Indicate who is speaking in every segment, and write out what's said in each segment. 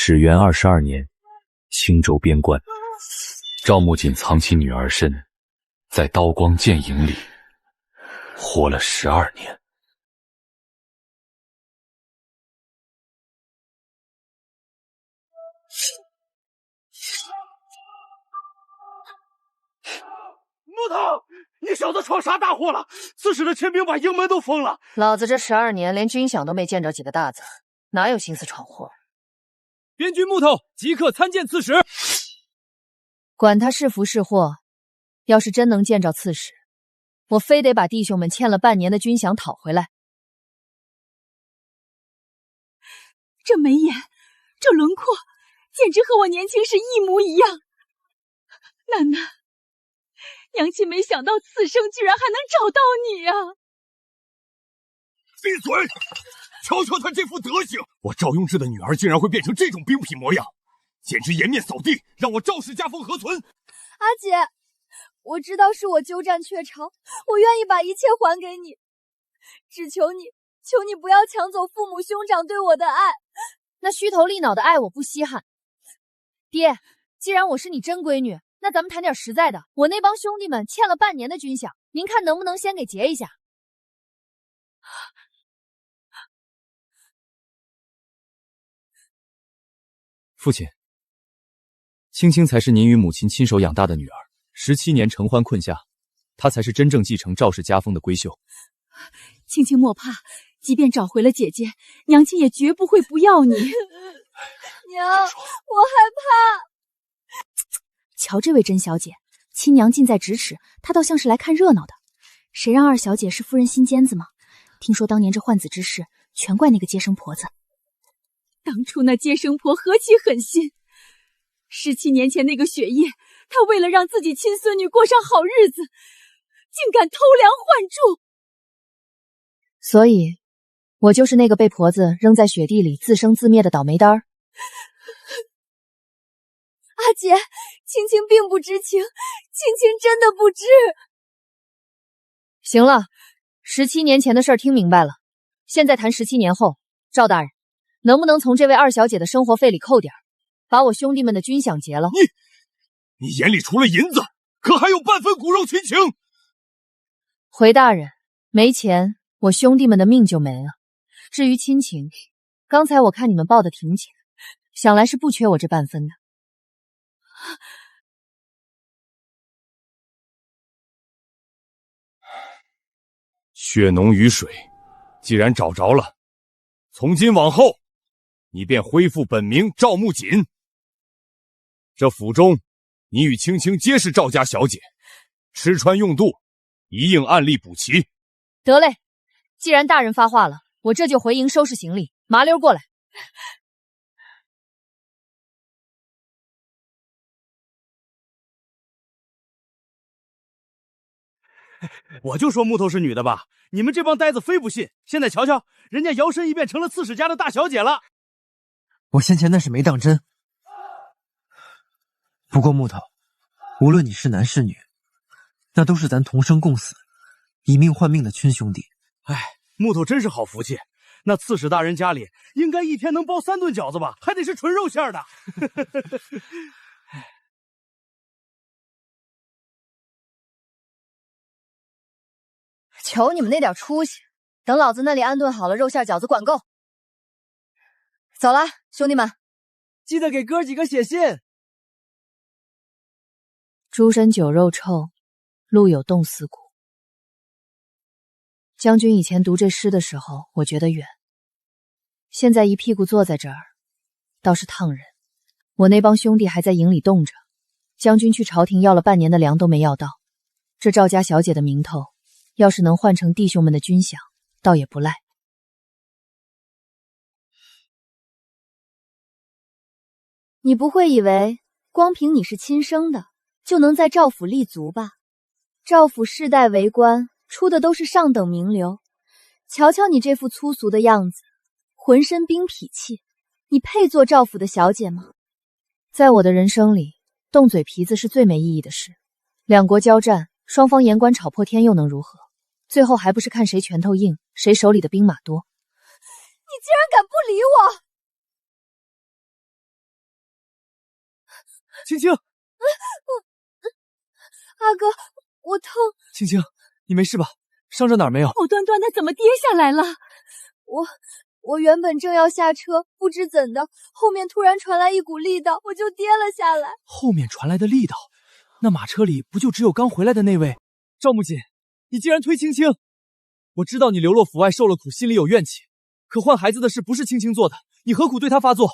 Speaker 1: 始元22年，青州边关，赵木槿藏起女儿身，在刀光剑影里活了12年。
Speaker 2: 木头，你小子闯啥大祸了？刺史的亲兵把营门都封了。
Speaker 3: 老子这12年连军饷都没见着几个大子，哪有心思闯祸？
Speaker 2: 边军木头即刻参见刺史。
Speaker 3: 管他是福是祸，要是真能见着刺史，我非得把弟兄们欠了半年的军饷讨回来。
Speaker 4: 这眉眼，这轮廓，简直和我年轻时一模一样。楠楠，娘亲没想到此生居然还能找到你啊！
Speaker 2: 闭嘴！瞧瞧他这副德行，我赵雍之的女儿竟然会变成这种兵痞模样，简直颜面扫地，让我赵氏家风何存？
Speaker 5: 阿姐，我知道是我鸠占鹊巢，我愿意把一切还给你，只求你，求你不要抢走父母兄长对我的爱。
Speaker 3: 那虚头立脑的爱我不稀罕。爹，既然我是你真闺女，那咱们谈点实在的。我那帮兄弟们欠了半年的军饷，您看能不能先给结一下？
Speaker 6: 父亲，青青才是您与母亲亲手养大的女儿，17年承欢困下，她才是真正继承赵氏家风的闺秀。
Speaker 4: 青青莫怕，即便找回了姐姐，娘亲也绝不会不要你。
Speaker 5: 娘，我害怕。
Speaker 4: 瞧这位甄小姐，亲娘近在咫尺，她倒像是来看热闹的。谁让二小姐是夫人心尖子吗？听说当年这换子之事，全怪那个接生婆子。当初那接生婆何其狠心！17年前那个雪夜，她为了让自己亲孙女过上好日子，竟敢偷梁换柱。
Speaker 3: 所以，我就是那个被婆子扔在雪地里自生自灭的倒霉蛋儿。
Speaker 5: 阿姐，青青并不知情，青青真的不知。
Speaker 3: 行了，17年前的事儿听明白了，现在谈17年后。赵大人，能不能从这位二小姐的生活费里扣点，把我兄弟们的军饷结了？
Speaker 2: 你眼里除了银子，可还有半分骨肉亲情？
Speaker 3: 回大人，没钱，我兄弟们的命就没了。至于亲情，刚才我看你们抱得挺紧，想来是不缺我这半分的。
Speaker 2: 血浓于水，既然找着了，从今往后，你便恢复本名赵木槿。这府中，你与青青皆是赵家小姐，吃穿用度一应按例补齐。
Speaker 3: 得嘞，既然大人发话了，我这就回营收拾行李，麻溜过来。
Speaker 2: 我就说木头是女的吧，你们这帮呆子非不信。现在瞧瞧，人家摇身一变成了刺史家的大小姐了。
Speaker 7: 我先前那是没当真。不过木头，无论你是男是女，那都是咱同生共死、以命换命的亲兄弟。
Speaker 2: 哎，木头真是好福气，那刺史大人家里应该一天能包3顿饺子吧，还得是纯肉馅的。
Speaker 3: 求你们那点出息，等老子那里安顿好了肉馅饺子，管够。走了，兄弟们，
Speaker 7: 记得给哥几个写信。
Speaker 3: 猪身酒肉臭，路有冻死骨。将军以前读这诗的时候，我觉得远，现在一屁股坐在这儿，倒是烫人。我那帮兄弟还在营里冻着，将军去朝廷要了半年的粮都没要到，这赵家小姐的名头，要是能换成弟兄们的军饷，倒也不赖。
Speaker 5: 你不会以为光凭你是亲生的，就能在赵府立足吧？赵府世代为官，出的都是上等名流。瞧瞧你这副粗俗的样子，浑身兵痞气，你配做赵府的小姐吗？
Speaker 3: 在我的人生里，动嘴皮子是最没意义的事。两国交战，双方言官吵破天又能如何？最后还不是看谁拳头硬，谁手里的兵马多。
Speaker 5: 你竟然敢不理我！
Speaker 6: 青青，
Speaker 5: 阿哥，我疼。
Speaker 6: 青青，你没事吧？伤着哪儿没有？
Speaker 4: 好端端的怎么跌下来了？
Speaker 5: 我原本正要下车，不知怎的，后面突然传来一股力道，我就跌了下来。
Speaker 6: 后面传来的力道，那马车里不就只有刚回来的那位赵木槿？你竟然推青青！我知道你流落府外受了苦，心里有怨气，可换孩子的事不是青青做的，你何苦对她发作？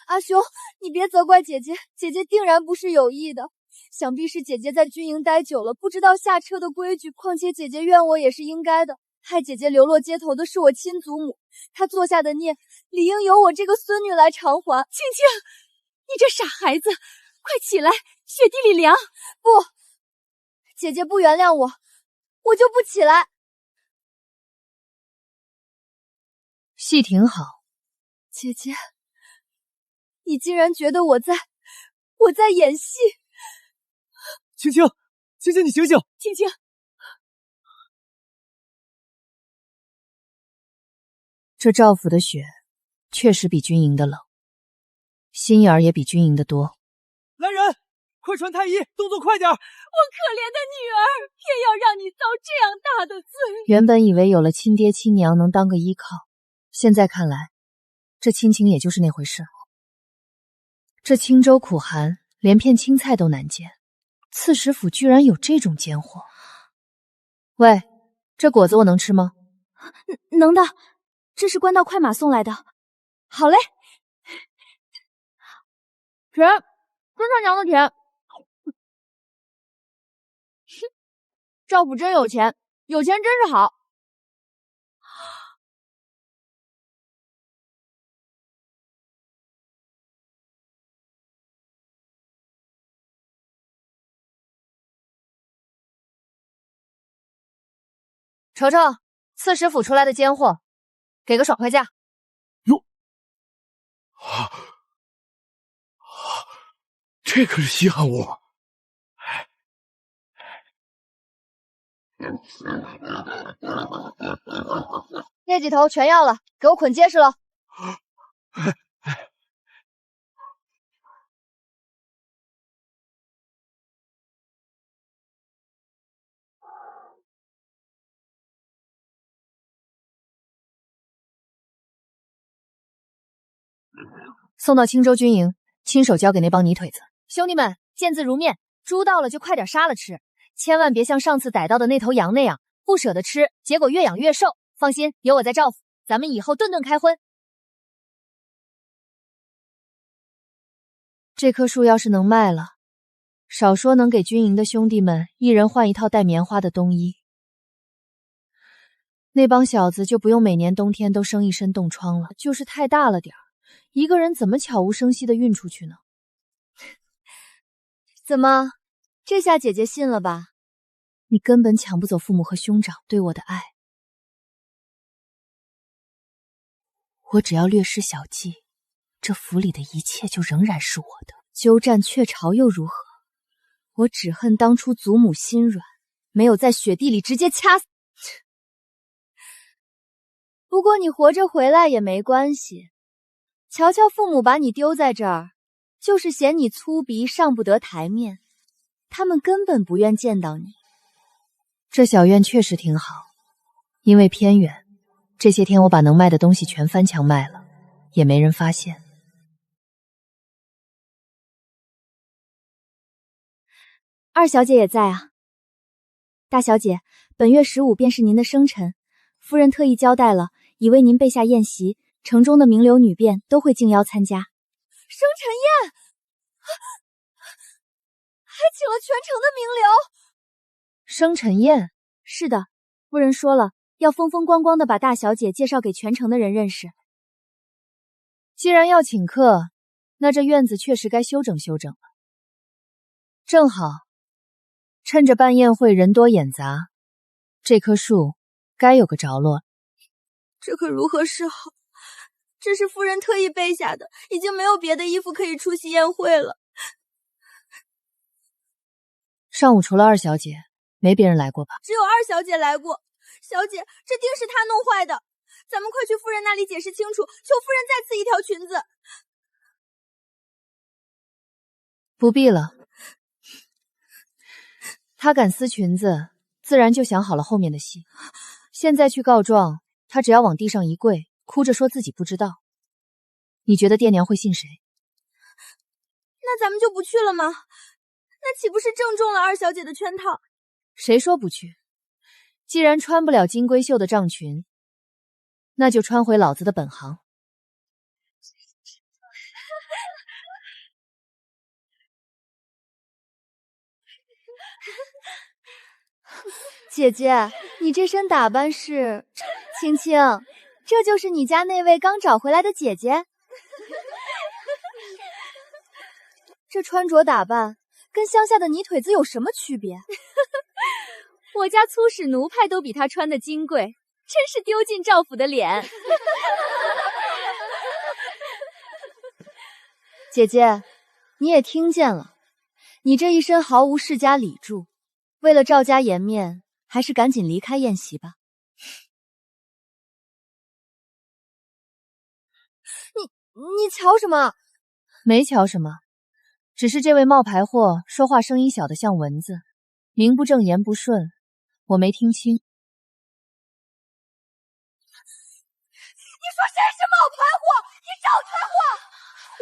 Speaker 5: 阿兄，你别责怪姐姐，姐姐定然不是有意的。想必是姐姐在军营待久了，不知道下车的规矩，况且姐姐怨我也是应该的。害姐姐流落街头的是我亲祖母，她做下的孽，理应由我这个孙女来偿还。
Speaker 4: 青青，你这傻孩子，快起来，雪地里凉。
Speaker 5: 不，姐姐不原谅我，我就不起来。
Speaker 3: 戏挺好，
Speaker 5: 姐姐，你竟然觉得我在演戏？
Speaker 6: 青青，青青，你醒醒！
Speaker 4: 青青，
Speaker 3: 这赵府的雪确实比军营的冷，心眼儿也比军营的多。
Speaker 6: 来人，快传太医，动作快点！
Speaker 4: 我可怜的女儿，偏要让你遭这样大的罪。
Speaker 3: 原本以为有了亲爹亲娘能当个依靠，现在看来，这亲情也就是那回事。这青州苦寒，连片青菜都难见，刺史府居然有这种奸货。喂，这果子我能吃吗？
Speaker 4: 能的，这是官道快马送来的。好嘞，
Speaker 5: 甜，真他娘的甜！赵府真有钱，有钱真是好。
Speaker 3: 瞅瞅，刺史府出来的奸货，给个爽快价。
Speaker 8: 这可是稀罕物。
Speaker 5: 那几头全要了，给我捆结实了。
Speaker 3: 送到青州军营，亲手交给那帮泥腿子。兄弟们，见字如面，猪到了就快点杀了吃，千万别像上次逮到的那头羊那样不舍得吃，结果越养越瘦。放心，有我在赵府，咱们以后顿顿开荤。这棵树要是能卖了，少说能给军营的兄弟们一人换一套带棉花的冬衣，那帮小子就不用每年冬天都生一身冻疮了。就是太大了点儿，一个人怎么悄无声息地运出去呢？
Speaker 5: 怎么，这下姐姐信了吧？
Speaker 3: 你根本抢不走父母和兄长对我的爱。我只要略施小计，这府里的一切就仍然是我的。鸠占鹊巢又如何？我只恨当初祖母心软，没有在雪地里直接掐死。
Speaker 5: 不过你活着回来也没关系。瞧瞧父母把你丢在这儿，就是嫌你粗鄙上不得台面，他们根本不愿见到你。
Speaker 3: 这小院确实挺好，因为偏远，这些天我把能卖的东西全翻墙卖了，也没人发现。
Speaker 4: 二小姐也在啊。大小姐，本月15便是您的生辰，夫人特意交代了，已为您备下宴席，城中的名流女眷都会竞邀参加。
Speaker 5: 生辰宴，还请了全城的名流。
Speaker 3: 生辰宴？
Speaker 4: 是的，夫人说了，要风风光光的把大小姐介绍给全城的人认识。
Speaker 3: 既然要请客，那这院子确实该修整修整了。正好，趁着办宴会人多眼杂，这棵树该有个着落。
Speaker 5: 这可如何是好？这是夫人特意备下的，已经没有别的衣服可以出席宴会了。
Speaker 3: 上午除了二小姐，没别人来过吧？
Speaker 5: 只有二小姐来过。小姐，这定是她弄坏的，咱们快去夫人那里解释清楚，求夫人再赐一条裙子。
Speaker 3: 不必了。他敢撕裙子，自然就想好了后面的戏。现在去告状，他只要往地上一跪，哭着说自己不知道。你觉得爹娘会信谁？
Speaker 5: 那咱们就不去了吗？那岂不是正中了二小姐的圈套？
Speaker 3: 谁说不去？既然穿不了金龟绣的帐裙，那就穿回老子的本行。
Speaker 5: 姐姐，你这身打扮是……青青，这就是你家那位刚找回来的姐姐？这穿着打扮跟乡下的泥腿子有什么区别？我家粗使奴派都比她穿的金贵，真是丢尽赵府的脸。姐姐，你也听见了，你这一身毫无世家礼著，为了赵家颜面，还是赶紧离开宴席吧。你瞧什么？
Speaker 3: 没瞧什么，只是这位冒牌货说话声音小得像蚊子，名不正言不顺，我没听清。
Speaker 5: 你说谁是冒牌货？你找他话！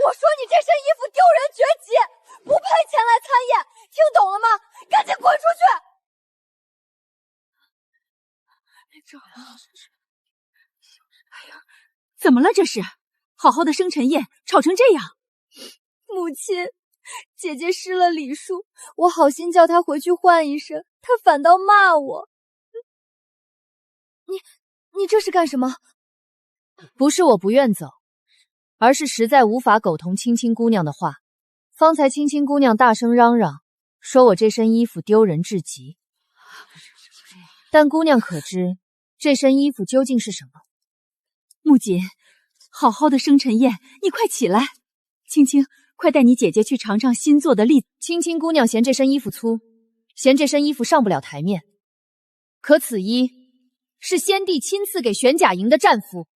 Speaker 5: 我说你这身衣服丢人绝迹，不配前来参宴，听懂了吗？赶紧滚出去！
Speaker 4: 哎呀，怎么了这是？好好的生辰宴吵成这样。
Speaker 5: 母亲，姐姐失了礼数，我好心叫她回去换一身，她反倒骂我。你这是干什么？
Speaker 3: 不是我不愿走，而是实在无法苟同青青姑娘的话。方才青青姑娘大声嚷嚷，说我这身衣服丢人至极。但姑娘可知这身衣服究竟是什么？
Speaker 4: 木槿，好好的生辰宴，你快起来。青青，快带你姐姐去尝尝新做的栗子。
Speaker 3: 青青姑娘嫌这身衣服粗，嫌这身衣服上不了台面。可此衣是先帝亲赐给玄甲营的战服。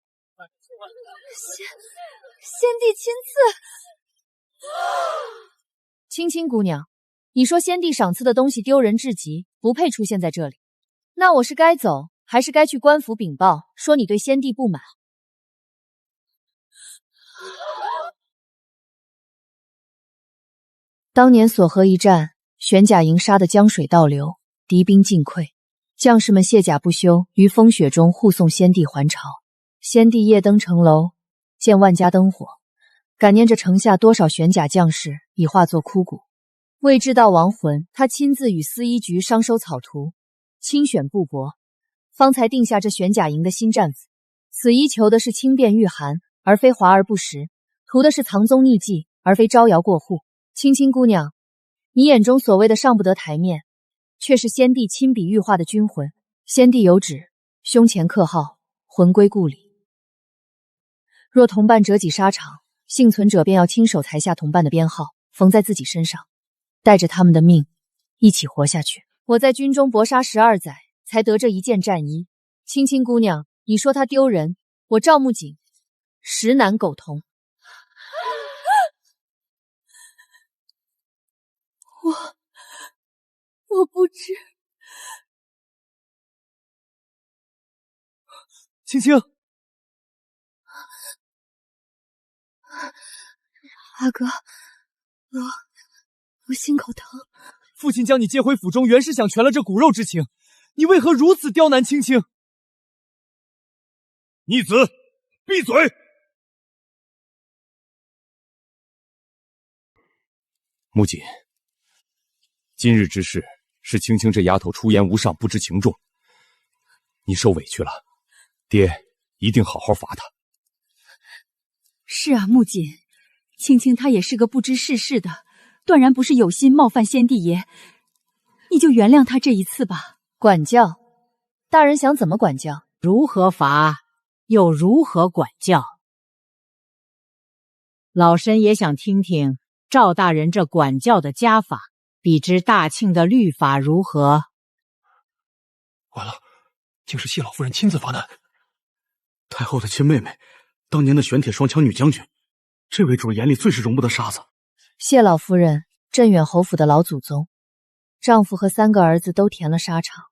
Speaker 5: 先帝亲赐？
Speaker 3: 青青姑娘，你说先帝赏赐的东西丢人至极，不配出现在这里，那我是该走，还是该去官府禀报，说你对先帝不满？当年索河一战，玄甲营杀得江水倒流，敌兵尽溃，将士们卸甲不休，于风雪中护送先帝还朝。先帝夜登城楼，见万家灯火，感念着城下多少玄甲将士已化作枯骨。为知道亡魂，他亲自与司医局商收草图，亲选布帛，方才定下这玄甲营的新战服。此衣求的是轻便御寒，而非华而不实；图的是藏踪匿迹，而非招摇过户。青青姑娘，你眼中所谓的上不得台面，却是先帝亲笔御画的军魂。先帝有旨，胸前刻号，魂归故里。若同伴折戟沙场，幸存者便要亲手裁下同伴的编号，缝在自己身上，带着他们的命一起活下去。我在军中搏杀12载，才得这一件战衣。青青姑娘，你说他丢人，我赵木槿实难苟同。
Speaker 5: 我不知。
Speaker 6: 青青，
Speaker 5: 阿哥，我心口疼。
Speaker 6: 父亲将你接回府中，原是想全了这骨肉之情，你为何如此刁难青青？
Speaker 2: 逆子，闭嘴！木槿，今日之事是青青这丫头出言无上，不知情重，你受委屈了，爹一定好好罚她。
Speaker 4: 是啊，木槿，青青她也是个不知世事的，断然不是有心冒犯先帝爷，你就原谅她这一次吧。
Speaker 3: 管教？大人想怎么管教？
Speaker 9: 如何罚，又如何管教？老身也想听听赵大人这管教的家法，比之大庆的律法如何？
Speaker 8: 完了，竟是谢老夫人亲自发难。太后的亲妹妹，当年的玄铁双枪女将军，这位主眼里最是容不得沙子。
Speaker 3: 谢老夫人镇远侯府的老祖宗，丈夫和3个儿子都填了沙场。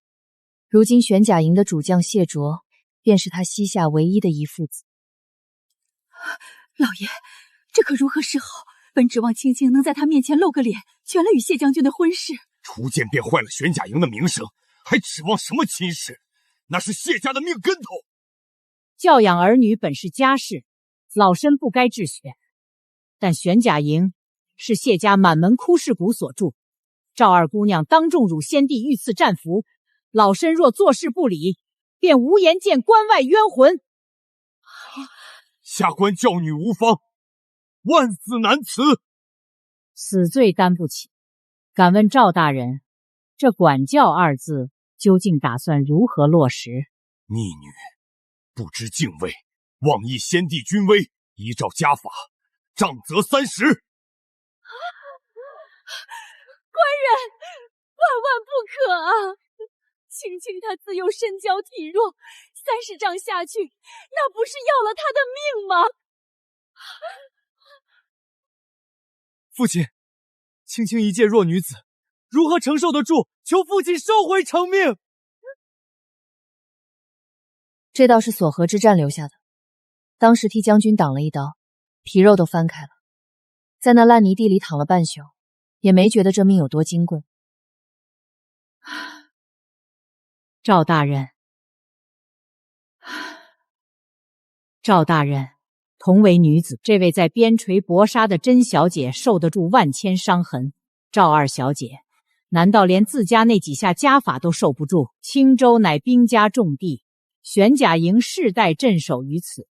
Speaker 3: 如今玄甲营的主将谢卓，便是他膝下唯一的一父子。
Speaker 4: 老爷，这可如何是好？本指望青青能在他面前露个脸，全了与谢将军的婚事。
Speaker 2: 初见便坏了玄甲营的名声，还指望什么亲事？那是谢家的命根头。
Speaker 9: 教养儿女本是家事，老身不该治学。但玄甲营是谢家满门哭氏骨所铸，赵二姑娘当众辱先帝御赐战符，老身若坐视不理，便无颜见关外冤魂。
Speaker 2: 下官教女无方，万死难辞。
Speaker 9: 死罪担不起。敢问赵大人，这管教2字究竟打算如何落实？
Speaker 2: 逆女不知敬畏，妄议先帝君威，依照家法，杖责30。
Speaker 4: 官人，万万不可啊！青青她自幼身娇体弱，30杖下去，那不是要了她的命吗？
Speaker 6: 父亲，青青一介弱女子，如何承受得住？求父亲收回成命。
Speaker 3: 这道是索河之战留下的，当时替将军挡了一刀，皮肉都翻开了，在那烂泥地里躺了半宿，也没觉得这命有多金贵。
Speaker 9: 赵大人，赵大人，同为女子，这位在边陲搏杀的甄小姐受得住万千伤痕，赵二小姐难道连自家那几下家法都受不住？青州乃兵家重地，玄甲营世代镇守于此，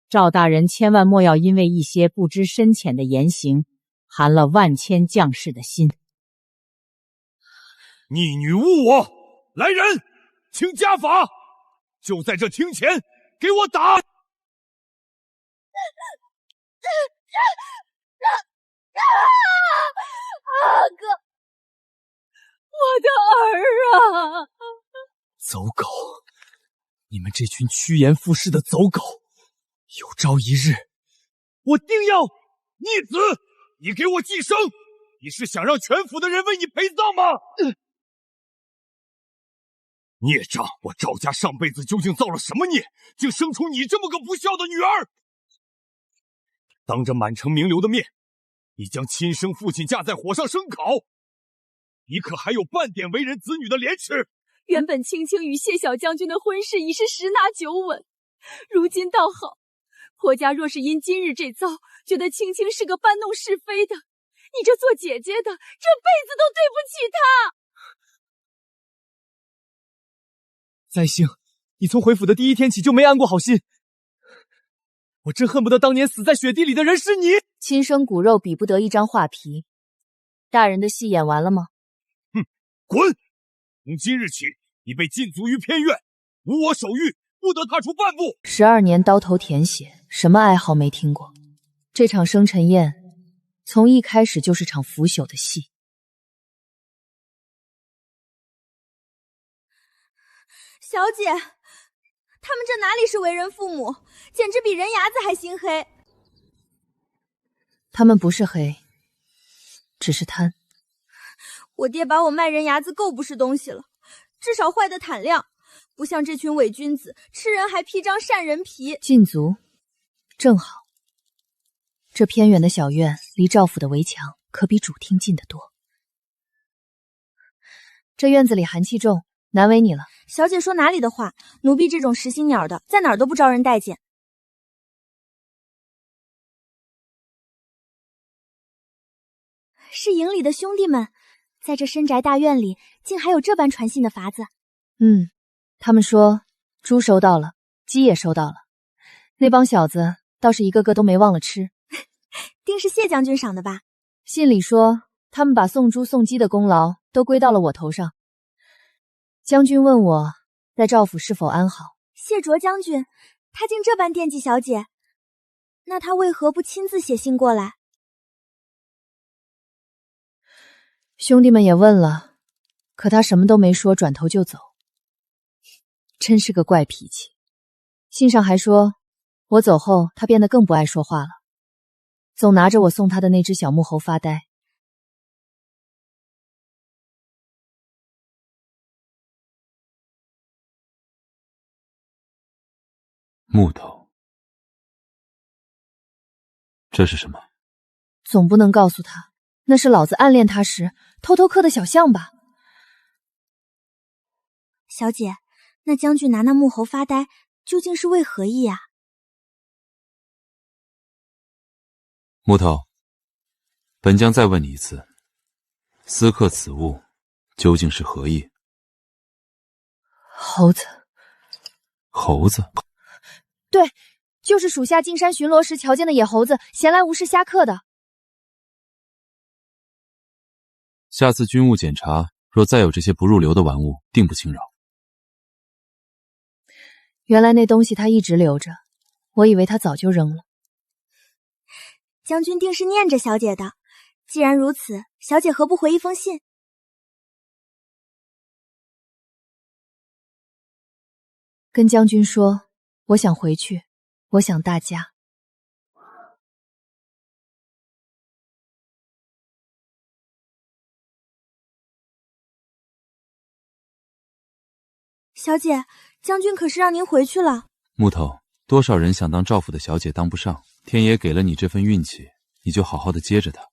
Speaker 9: 赵大人千万莫要因为一些不知深浅的言行，寒了万千将士的心。
Speaker 2: 逆女误我！来人，请家法！就在这厅前，给我打！
Speaker 4: 哥，我的儿啊！
Speaker 6: 走狗！你们这群趋炎附势的走狗，有朝一日，我定要……
Speaker 2: 逆子，你给我寄生！你是想让全府的人为你陪葬吗？孽障！我赵家上辈子究竟造了什么孽，竟生出你这么个不孝的女儿？当着满城名流的面，你将亲生父亲架在火上生烤，你可还有半点为人子女的廉耻？
Speaker 4: 原本青青与谢小将军的婚事已是10拿9稳，如今倒好，婆家若是因今日这遭，觉得青青是个搬弄是非的，你这做姐姐的，这辈子都对不起她。
Speaker 6: 在幸，你从回府的第1天起就没安过好心。我真恨不得当年死在雪地里的人是你。
Speaker 3: 亲生骨肉比不得一张画皮。大人的戏演完了吗？
Speaker 2: 哼，滚！从今日起，你被禁足于偏院，无我手谕，不得踏出半步。
Speaker 3: 12年刀头舔血，什么爱好没听过？这场生辰宴，从一开始就是场腐朽的戏。
Speaker 5: 小姐，他们这哪里是为人父母，简直比人牙子还心黑。
Speaker 3: 他们不是黑，只是贪。
Speaker 5: 我爹把我卖人牙子够不是东西了，至少坏的坦亮，不像这群伪君子，吃人还披张善人皮。
Speaker 3: 禁足，正好。这偏远的小院离赵府的围墙可比主厅近得多。这院子里寒气重，难为你了。
Speaker 5: 小姐说哪里的话，奴婢这种实心鸟的，在哪儿都不招人待见。是营里的兄弟们，在这深宅大院里，竟还有这般传信的法子。
Speaker 3: 他们说猪收到了，鸡也收到了，那帮小子倒是一个个都没忘了吃。
Speaker 5: 定是谢将军赏的吧？
Speaker 3: 信里说他们把送猪送鸡的功劳都归到了我头上。将军问我在赵府是否安好，
Speaker 5: 谢卓将军，他竟这般惦记小姐，那他为何不亲自写信过来？
Speaker 3: 兄弟们也问了，可他什么都没说，转头就走。真是个怪脾气。信上还说，我走后他变得更不爱说话了，总拿着我送他的那只小木猴发呆。
Speaker 1: 木头，这是什么？
Speaker 3: 总不能告诉他，那是老子暗恋他时偷偷刻的小像吧？
Speaker 4: 小姐，那将军拿那木猴发呆，究竟是为何意啊？
Speaker 1: 木头，本将再问你一次，私刻此物究竟是何意？
Speaker 3: 猴子。
Speaker 1: 猴子？
Speaker 3: 对，就是属下进山巡逻时瞧见的野猴子，闲来无事瞎刻的。
Speaker 1: 下次军务检查，若再有这些不入流的玩物，定不轻饶。
Speaker 3: 原来那东西他一直留着，我以为他早就扔了。
Speaker 4: 将军定是念着小姐的，既然如此，小姐何不回一封信？
Speaker 3: 跟将军说，我想回去，我想大家。
Speaker 4: 小姐，将军可是让您回去了。
Speaker 1: 木头，多少人想当赵府的小姐当不上，天爷给了你这份运气，你就好好的接着他。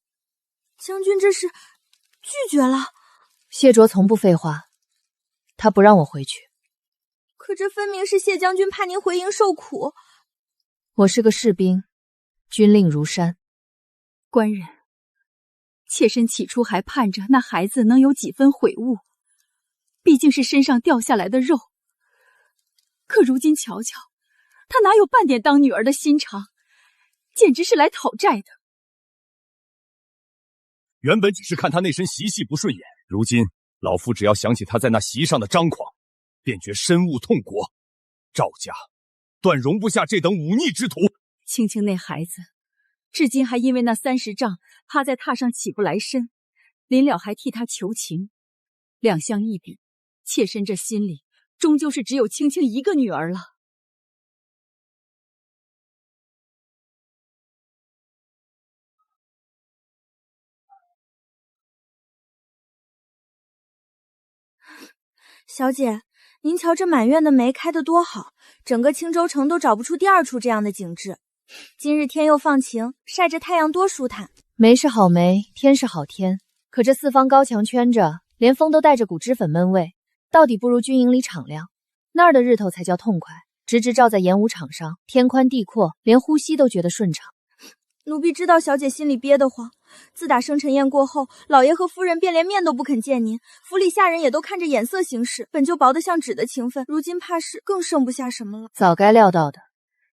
Speaker 4: 将军这是拒绝了。
Speaker 3: 谢卓从不废话，他不让我回去。
Speaker 4: 可这分明是谢将军怕您回营受苦。
Speaker 3: 我是个士兵，军令如山。
Speaker 10: 官人，妾身起初还盼着那孩子能有几分悔悟，毕竟是身上掉下来的肉。可如今瞧瞧，他哪有半点当女儿的心肠，简直是来讨债的。
Speaker 2: 原本只是看他那身习气不顺眼，如今老夫只要想起他在那席上的张狂，便觉深恶痛国。赵家断容不下这等忤逆之徒。
Speaker 10: 青青那孩子至今还因为那30丈趴在榻上起不来身，临了还替他求情。两相一比，妾身这心里终究是只有青青一个女儿了。
Speaker 4: 小姐，您瞧这满院的梅开得多好，整个青州城都找不出第二处这样的景致。今日天又放晴，晒着太阳多舒坦。
Speaker 3: 梅是好梅，天是好天，可这四方高墙圈着，连风都带着股脂粉闷味，到底不如军营里敞亮。那儿的日头才叫痛快，直直照在演武场上，天宽地阔，连呼吸都觉得顺畅。
Speaker 4: 奴婢知道小姐心里憋得慌，自打生辰宴过后，老爷和夫人便连面都不肯见您，府里下人也都看着眼色行事，本就薄得像纸的情分，如今怕是更剩不下什么了。
Speaker 3: 早该料到的，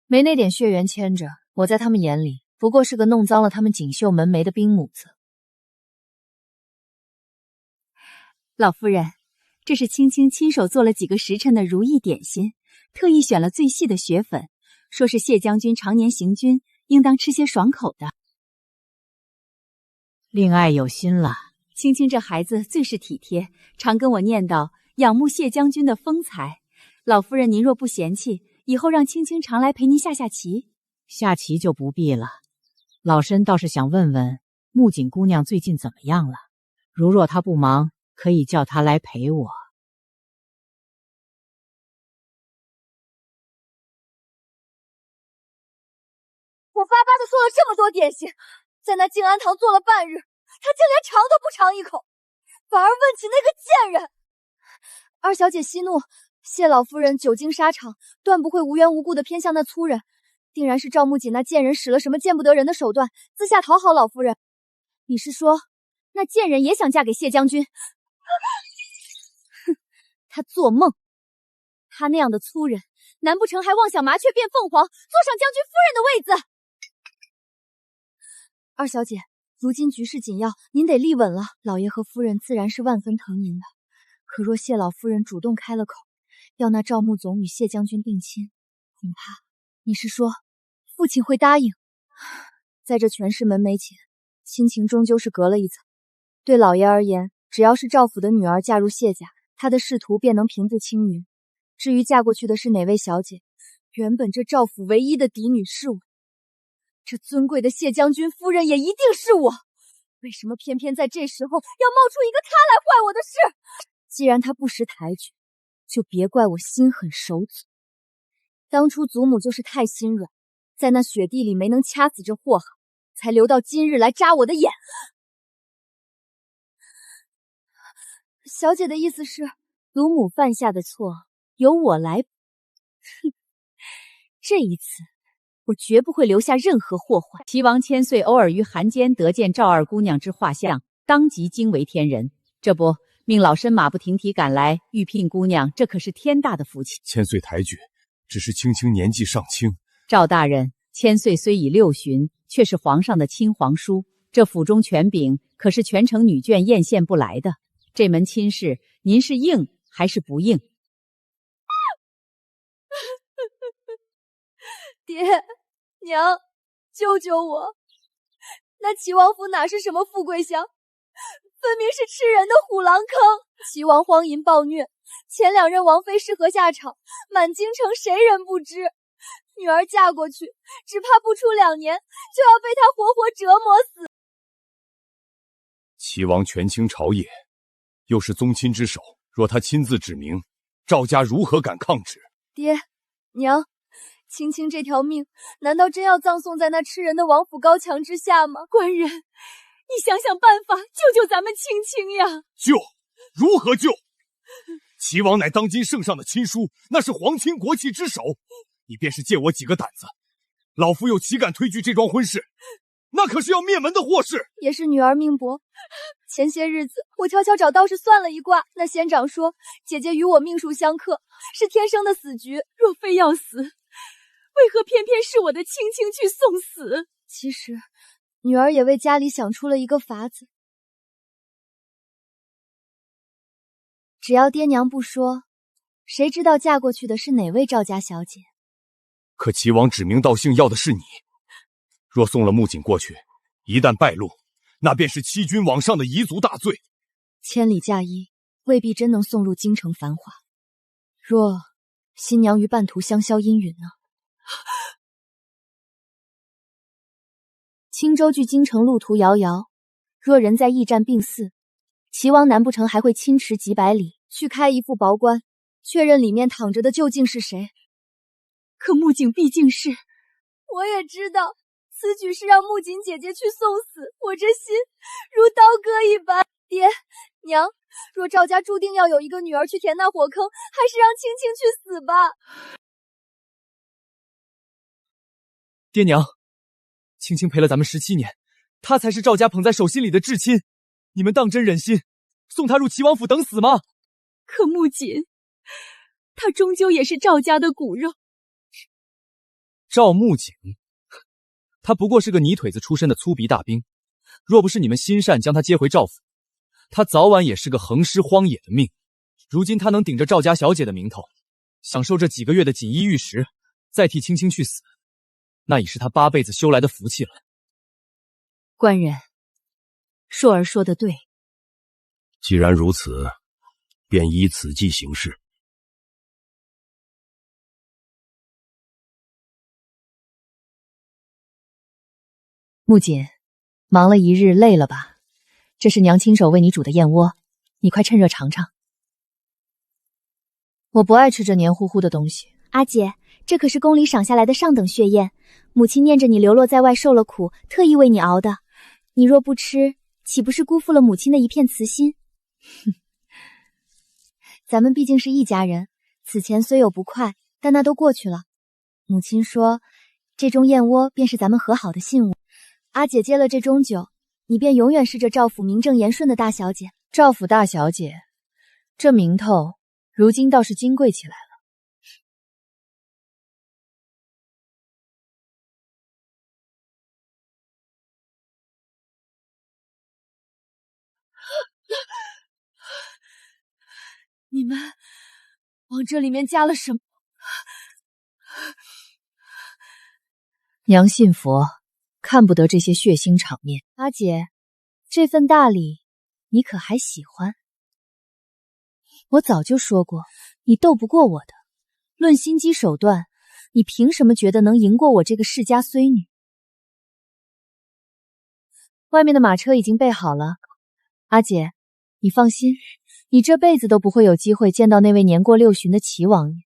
Speaker 3: 没那点血缘牵着，我在他们眼里不过是个弄脏了他们锦绣门楣的兵母子。
Speaker 10: 老夫人，这是青青亲手做了几个时辰的如意点心，特意选了最细的雪粉，说是谢将军常年行军，应当吃些爽口的。
Speaker 9: 令爱有心了。
Speaker 10: 青青这孩子最是体贴，常跟我念叨仰慕谢将军的风采。老夫人您若不嫌弃，以后让青青常来陪您下下棋。
Speaker 9: 下棋就不必了，老身倒是想问问木槿姑娘最近怎么样了。如若她不忙，可以叫她来陪我。
Speaker 5: 我巴巴的做了这么多点心，在那静安堂坐了半日，他竟连尝都不尝一口，反而问起那个贱人。二小姐息怒，谢老夫人久经沙场，断不会无缘无故的偏向那粗人，定然是赵木槿那贱人使了什么见不得人的手段，自下讨好老夫人。你是说，那贱人也想嫁给谢将军？哼，她做梦！她那样的粗人，难不成还妄想麻雀变凤凰，坐上将军夫人的位子？二小姐，如今局势紧要，您得立稳了。老爷和夫人自然是万分疼您的，可若谢老夫人主动开了口，要那赵穆总与谢将军定亲，恐怕你是说父亲会答应？在这权势门楣前，亲情终究是隔了一层。对老爷而言，只要是赵府的女儿嫁入谢家，他的仕途便能平步青云。至于嫁过去的是哪位小姐，原本这赵府唯一的嫡女是我，这尊贵的谢将军夫人也一定是我。为什么偏偏在这时候要冒出一个他来坏我的事？既然他不识抬举，就别怪我心狠手狠。当初祖母就是太心软，在那雪地里没能掐死这祸害，才留到今日来扎我的眼。小姐的意思是，祖母犯下的错由我来补。哼，这一次我绝不会留下任何祸患。
Speaker 9: 齐王千岁偶尔于寒间得见赵二姑娘之画像，当即惊为天人。这不，命老身马不停蹄赶来预聘姑娘，这可是天大的福气。
Speaker 2: 千岁抬举，只是青青年纪尚轻。
Speaker 9: 赵大人，千岁虽已6旬，却是皇上的亲皇叔，这府中权柄可是全城女眷艳羡不来的。这门亲事，您是应还是不应？
Speaker 5: 爹娘，救救我！那齐王府哪是什么富贵乡，分明是吃人的虎狼坑。齐王荒淫暴虐，前2任王妃是何下场，满京城谁人不知？女儿嫁过去，只怕不出2年就要被他活活折磨死。
Speaker 2: 齐王权倾朝野，又是宗亲之首，若他亲自指明，赵家如何敢抗旨？
Speaker 5: 爹娘，青青这条命，难道真要葬送在那吃人的王府高墙之下吗？
Speaker 10: 官人，你想想办法，救救咱们青青呀！
Speaker 2: 救？如何救？齐王乃当今圣上的亲叔，那是皇亲国戚之首。你便是借我几个胆子，老夫又岂敢推举这桩婚事？那可是要灭门的祸事。
Speaker 5: 也是女儿命薄，前些日子我悄悄找道士算了一卦，那仙长说姐姐与我命数相克，是天生的死局。
Speaker 10: 若非要死，为何偏偏是我的青青去送死？
Speaker 5: 其实女儿也为家里想出了一个法子，只要爹娘不说，谁知道嫁过去的是哪位赵家小姐？
Speaker 2: 可齐王指名道姓要的是你，若送了穆景过去，一旦败露，那便是欺君罔上的夷族大罪。
Speaker 5: 千里嫁衣，未必真能送入京城繁华。若新娘于半途香消阴云呢？青州距京城路途遥遥，若人在驿站病逝，齐王难不成还会亲驰几百里去开一副薄棺，确认里面躺着的究竟是谁？
Speaker 10: 可穆景毕竟是……
Speaker 5: 我也知道，此举是让穆景姐姐去送死，我这心如刀割一般。爹娘，若赵家注定要有一个女儿去填那火坑，还是让青青去死吧。
Speaker 6: 爹娘，青青陪了咱们17年，她才是赵家捧在手心里的至亲，你们当真忍心送她入齐王府等死吗？
Speaker 10: 可穆锦，她终究也是赵家的骨肉。
Speaker 6: 赵穆景，他不过是个泥腿子出身的粗鄙大兵，若不是你们心善将他接回赵府，他早晚也是个横尸荒野的命。如今他能顶着赵家小姐的名头，享受这几个月的锦衣玉食，再替青青去死，那已是他8辈子修来的福气了。
Speaker 3: 官人，硕儿说的对。
Speaker 11: 既然如此，便依此计行事。
Speaker 3: 穆锦，忙了一日，累了吧？这是娘亲手为你煮的燕窝，你快趁热尝尝。我不爱吃这黏糊糊的东西。
Speaker 4: 阿姐，这可是宫里赏下来的上等血燕，母亲念着你流落在外受了苦，特意为你熬的。你若不吃，岂不是辜负了母亲的一片慈心？
Speaker 5: 哼，咱们毕竟是一家人，此前虽有不快，但那都过去了。母亲说，这盅燕窝便是咱们和好的信物。阿姐接了这盅酒，你便永远是这赵府名正言顺的大小姐。
Speaker 3: 赵府大小姐，这名头如今倒是金贵起来了。
Speaker 5: 你们往这里面加了什么？
Speaker 3: 娘信佛，看不得这些血腥场面。
Speaker 5: 阿姐，这份大礼你可还喜欢？
Speaker 3: 我早就说过，你斗不过我的。论心机手段，你凭什么觉得能赢过我这个世家孙女？外面的马车已经备好了，阿姐，你放心，你这辈子都不会有机会见到那位年过6旬的齐王爷。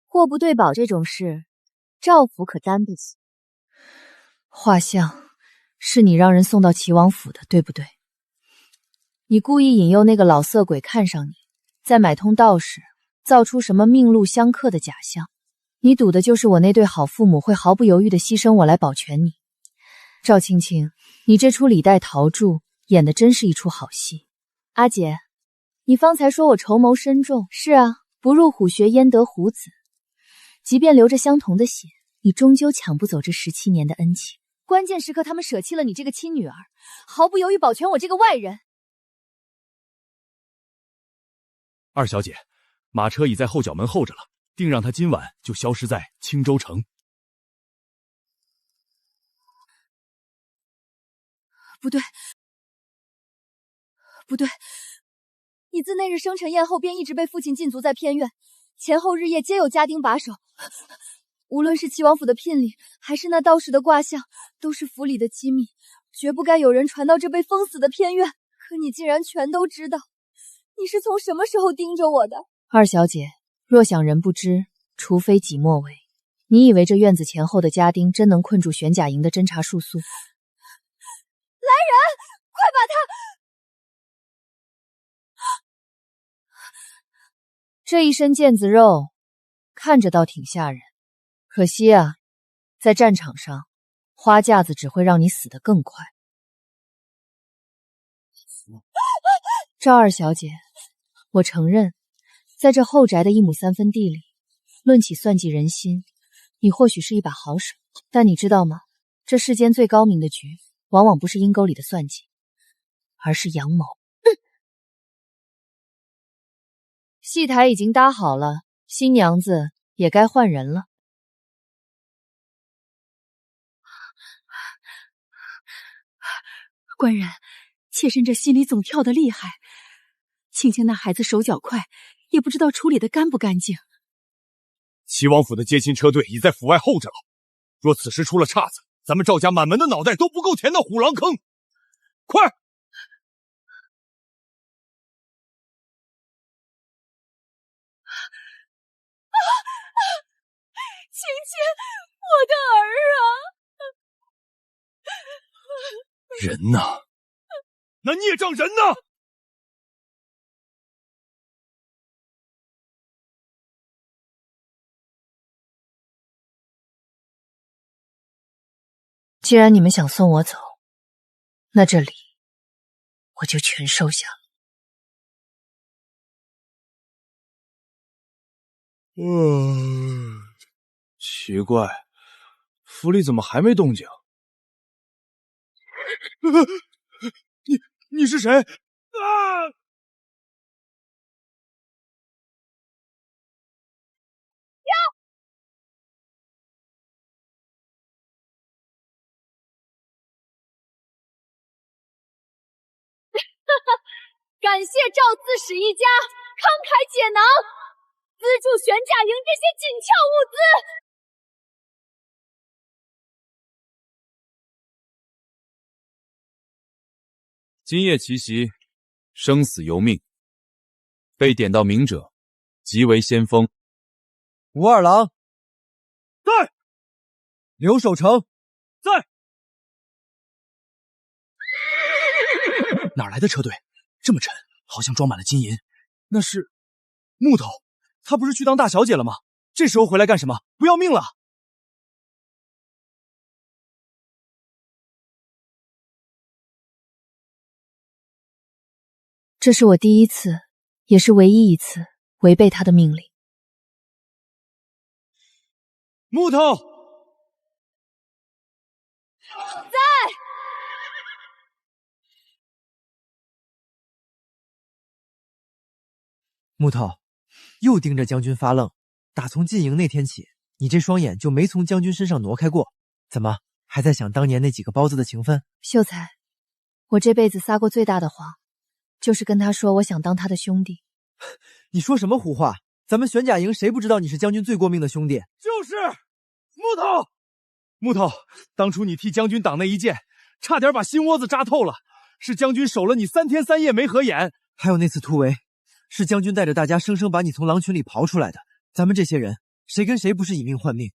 Speaker 5: 货不对宝这种事，赵府可担不起。
Speaker 3: 画像是你让人送到齐王府的，对不对？你故意引诱那个老色鬼看上你，再买通道士，造出什么命禄相克的假象。你赌的就是我那对好父母会毫不犹豫地牺牲我来保全你。赵青青，你这出李代桃柱演的真是一出好戏。
Speaker 5: 阿姐，你方才说我筹谋深重，是啊，不入虎穴焉得虎子。即便流着相同的血，你终究抢不走这17年的恩情。关键时刻，他们舍弃了你这个亲女儿，毫不犹豫保全我这个外人。
Speaker 2: 二小姐，马车已在后角门候着了，定让他今晚就消失在青州城。
Speaker 5: 不对，不对，你自那日生辰宴后便一直被父亲禁足在偏院，前后日夜皆有家丁把守。无论是齐王府的聘礼，还是那道士的卦象，都是府里的机密，绝不该有人传到这被封死的偏院。可你竟然全都知道，你是从什么时候盯着我的？
Speaker 3: 二小姐，若想人不知，除非己莫为。你以为这院子前后的家丁真能困住玄甲营的侦查术素？
Speaker 5: 来人，快把他！
Speaker 3: 这一身腱子肉，看着倒挺吓人。可惜啊，在战场上，花架子只会让你死得更快。赵二小姐，我承认，在这后宅的1亩3分地里，论起算计人心，你或许是一把好手。但你知道吗？这世间最高明的局，往往不是阴沟里的算计，而是阳谋。戏台已经搭好了，新娘子也该换人了。
Speaker 10: 官人，妾身这心里总跳得厉害。青青那孩子手脚快，也不知道处理得干不干净。
Speaker 2: 齐王府的接亲车队已在府外候着了，若此时出了岔子，咱们赵家满门的脑袋都不够填到虎狼坑。快！
Speaker 10: 青青，我的儿啊！
Speaker 2: 人呢？那孽障人呢？
Speaker 3: 既然你们想送我走，那这礼我就全收下了。
Speaker 6: 奇怪，府里怎么还没动静？
Speaker 2: 你是谁？啊！
Speaker 5: 感谢赵刺史一家慷慨解囊，资助玄甲营这些紧俏物资。
Speaker 1: 今夜奇袭，生死由命，被点到名者，即为先锋。
Speaker 7: 吴二郎
Speaker 2: 在，
Speaker 7: 刘守成
Speaker 2: 在。
Speaker 6: 哪来的车队？这么沉，好像装满了金银。那是木头，她不是去当大小姐了吗？这时候回来干什么？不要命了？
Speaker 3: 这是我第一次，也是唯一一次违背他的命令。
Speaker 2: 木头，
Speaker 5: 在。
Speaker 7: 木头，又盯着将军发愣。打从进营那天起，你这双眼就没从将军身上挪开过。怎么，还在想当年那几个包子的情分？
Speaker 3: 秀才，我这辈子撒过最大的谎，就是跟他说我想当他的兄弟。
Speaker 7: 你说什么胡话？咱们玄甲营谁不知道你是将军最过命的兄弟？
Speaker 2: 就是木头。
Speaker 6: 木头，当初你替将军挡那一剑，差点把心窝子扎透了，是将军守了你3天3夜没合眼。
Speaker 7: 还有那次突围，是将军带着大家生生把你从狼群里刨出来的。咱们这些人谁跟谁不是以命换命？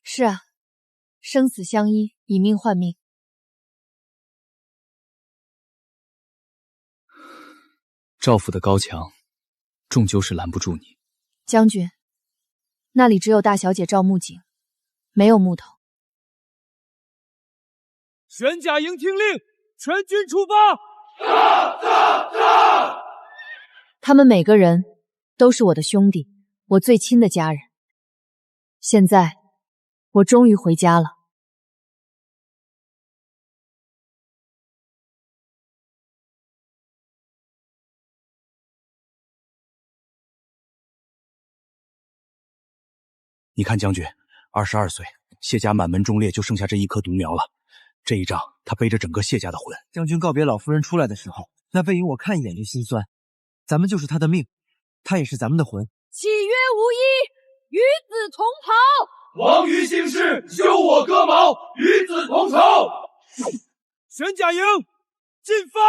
Speaker 3: 是啊，生死相依，以命换命。
Speaker 6: 赵府的高墙，终究是拦不住你。
Speaker 3: 将军，那里只有大小姐赵木槿，没有木头。
Speaker 6: 玄甲营听令，全军出发！
Speaker 3: 他们每个人都是我的兄弟，我最亲的家人。现在，我终于回家了。
Speaker 8: 你看将军，22岁，谢家满门忠烈就剩下这一棵独苗了。这一仗，他背着整个谢家的魂。
Speaker 7: 将军告别老夫人出来的时候，那背影我看一眼就心酸。咱们就是他的命，他也是咱们的魂。
Speaker 10: 契约无依，与子同袍。
Speaker 2: 王于兴师，休我戈矛，与子同仇。
Speaker 6: 玄甲营，进发！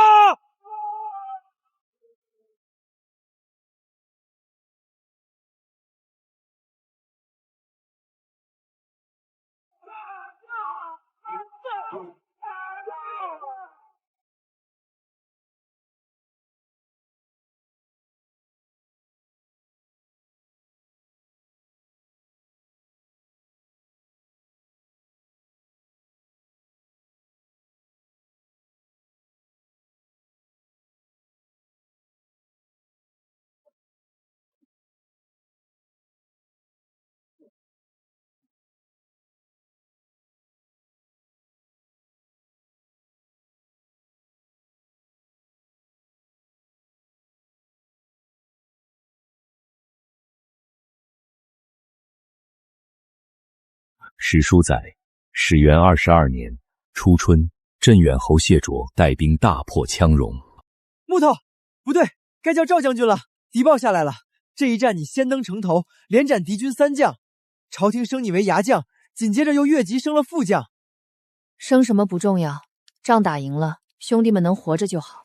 Speaker 1: 史书载，始元22年初春，镇远侯谢卓带兵大破羌戎。
Speaker 7: 木头，不对，该叫赵将军了。敌报下来了，这一战你先登城头，连斩敌军3将，朝廷升你为牙将，紧接着又越级升了副将。
Speaker 3: 升什么不重要，仗打赢了，兄弟们能活着就好。